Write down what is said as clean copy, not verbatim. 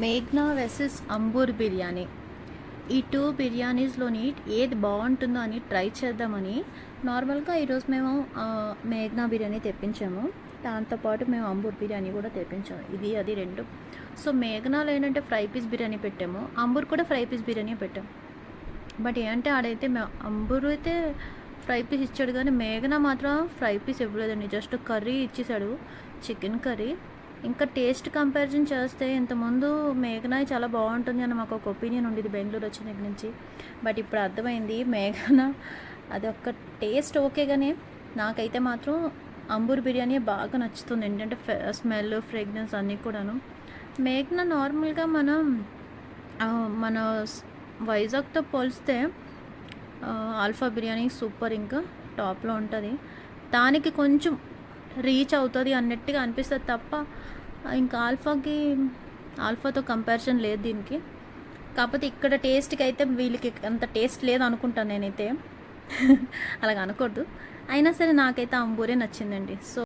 మేఘ్నా వెసెస్ అంబూర్ బిర్యానీ. ఈ 2 బిర్యానీస్‌లోని ఏది బావుంటుందో అని ట్రై చేద్దామని నార్మల్‌గా ఈరోజు మేము మేఘ్నా బిర్యానీ తెప్పించాము. దాంతో పాటు మేము అంబూర్ బిర్యానీ కూడా తెప్పించాము. ఇది అది 2. సో, మేఘనాలో ఏంటంటే ఫ్రై పీస్ బిర్యానీ పెట్టాము. అంబూర్ కూడా ఫ్రై పీస్ బిర్యానీ పెట్టాము. బట్ ఏంటంటే ఆడైతే అంబూర్ అయితే ఫ్రై పీస్ ఇచ్చాడు కానీ మేఘనా మాత్రం ఫ్రై పీస్ ఇవ్వలేదండి. జస్ట్ కర్రీ ఇచ్చేసాడు, చికెన్ కర్రీ. ఇంకా టేస్ట్ కంపారిజన్ చేస్తే ఇంతకుముందు మేఘనా చాలా బాగుంటుంది అని మాకు ఒక ఒపీనియన్ ఉండేది బెంగళూరు వచ్చిన దగ్గర నుంచి. బట్ ఇప్పుడు అర్థమైంది మేఘనా అది ఒక టేస్ట్ ఓకే, కానీ నాకైతే మాత్రం అంబూర్ బిర్యానీ బాగా నచ్చుతుంది. ఏంటంటే స్మెల్, ఫ్రేగ్రెన్స్ అన్నీ కూడాను. మేఘనా నార్మల్గా మన వైజాగ్తో పోలిస్తే ఆల్ఫా బిర్యానీ సూపర్, ఇంకా టాప్లో ఉంటుంది. దానికి కొంచెం రీచ్ అవుతుంది అన్నట్టుగా అనిపిస్తుంది తప్ప ఇంకా ఆల్ఫాతో కంపారిజన్ లేదు దీనికి. కాకపోతే ఇక్కడ టేస్ట్కి అయితే వీళ్ళకి అంత టేస్ట్ లేదు అనుకుంటాను నేనైతే. అలాగ అనకూడదు. అయినా సరే నాకైతే అంబూరే నచ్చిందండి. సో